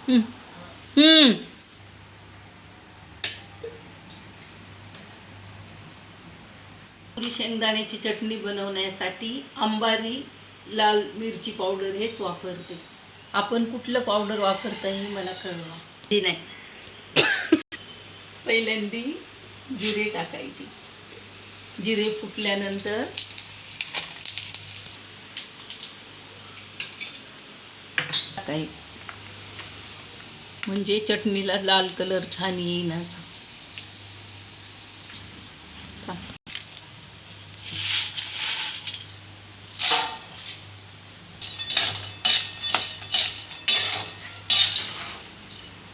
हम्म हम्म शेंगदाण्याची चटणी बनवण्यासाठी अंबारी लाल मिरची पावडर हेच वापरते. आपण कुठलं पावडर वापरता हे मला कळवा. ते नाही, पहिल्यांदी जिरे टाकायचे. जिरे फुटल्यानंतर टाकायचं, म्हणजे चटणीला लाल कलर छान येईन असा.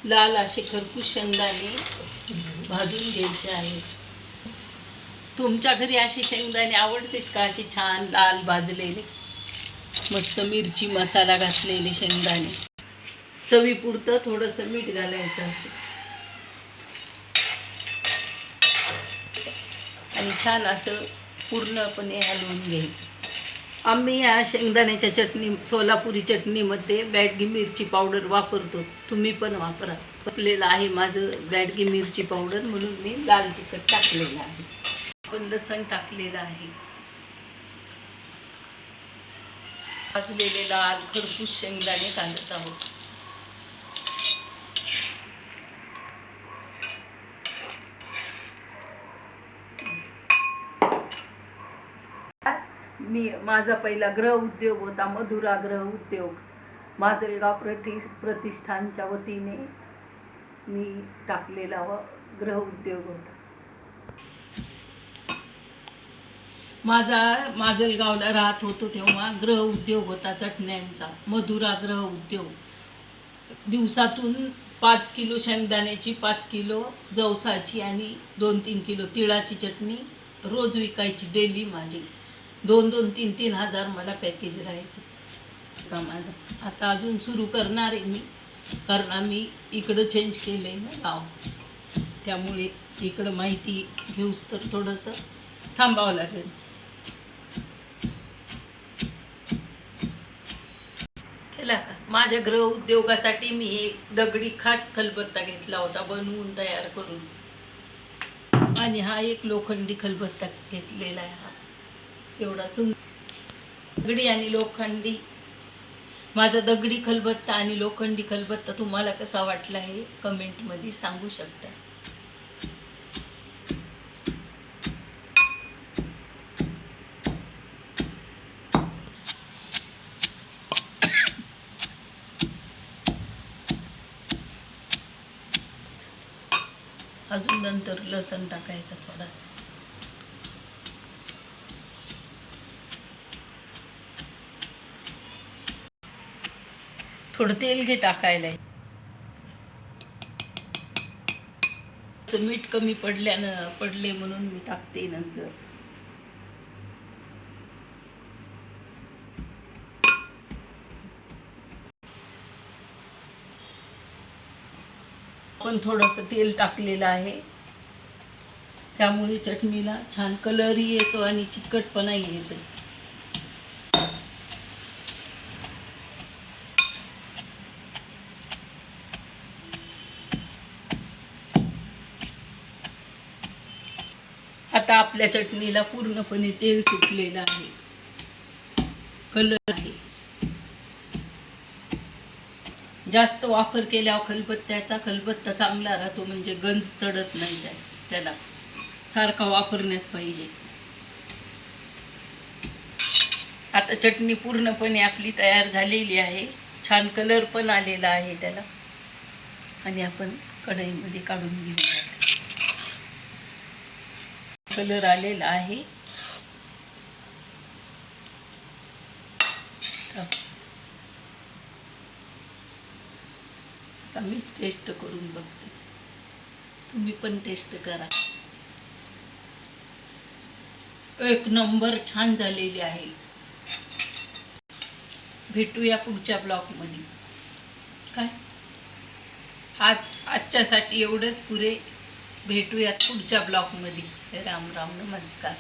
लाल असे खरपूस शेंगदाणे भाजून घ्यायचे आहेत. तुमच्या घरी असे शेंगदाणे आवडतात का? असे छान लाल भाजलेले, मस्त मिरची मसाला घातलेले शेंगदाणे. चवीपुरतं थोडंसं मीठ घालायचं असं, आणि छान असं पूर्णपणे हलवून घ्यायचं. आम्ही या शेंगदाण्याच्या चटणी, सोलापुरी चटणीमध्ये बॅडगी मिरची पावडर वापरतो. तुम्ही पण वापरा. वापरलेलं आहे माझं बॅडगी मिरची पावडर, म्हणून मी लाल तिखट टाकलेलं आहे. पण लसण टाकलेलं आहे. भाजलेले लाल खरपूस शेंगदाणे घालत आहोत. माझा पहिला गृह उद्योग होता मधुरा गृह उद्योग. माजलगाव प्रतिष्ठानच्या वतीने मी टाकलेला गृह उद्योग होता. माझा माजलगावला राहत होतो तेव्हा गृह उद्योग होता चटण्यांचा, मधुरा गृह उद्योग. दिवसातून 5 किलो शेंगदाण्याची, 5 किलो जवसाची आणि 2-3 किलो तिळाची चटणी रोज विकायची डेली. माझी 2-2, 3-3 हजार मला पॅकेज राहायचं होता माझं. आता अजून सुरू करणार आहे मी, कारण आम्ही इकडं चेंज केलं आहे ना गाव, त्यामुळे इकडं माहिती घेऊस तर थोडंसं थांबावं लागेल. केला का? माझ्या गृह उद्योगासाठी मी एक दगडी खास खलबत्ता घेतला होता बनवून तयार करून, आणि हा एक लोखंडी खलबत्ता घेतलेला आहे. हा एवढा सुंदर दगडी आणि लोखंडी. माझा दगडी खलबत्ता आणि लोखंडी खलबत्ता तुम्हाला कसा वाटला हे कमेंटमध्ये सांगू शकता. अजून नंतर लसण टाकायचं थोडासा. थोडं तेल घे टाकायला. मीठ कमी पडले म्हणून मी टाकते नंतर. पण थोडंसं तेल टाकलेलं आहे, त्यामुळे चटणीला छान कलरही येतो आणि चिकटपणाही येतो. आता आपल्या चटणीला पूर्णपणे तेल सुटलेलं आहे, कलर आहे. जास्त वापर केल्यावर खलबत्ता चांगला राहतो, म्हणजे गंज चढत नाही त्याला. सारखा वापरण्यात पाहिजे. आता चटणी पूर्णपणे आपली तयार झालेली आहे. छान कलर पण आलेला आहे त्याला, आणि आपण कढईमध्ये काढून घेऊया. कलर आलेला आहे. आता मीच टेस्ट करून बघते, तुम्ही पण टेस्ट करा. एक नंबर छान झालेली आहे. भेटूया पुढच्या ब्लॉगमध्ये. काय आजच्यासाठी एवढंच पुरे. भेटूयात पुढच्या ब्लॉगमध्ये. राम राम, नमस्कार.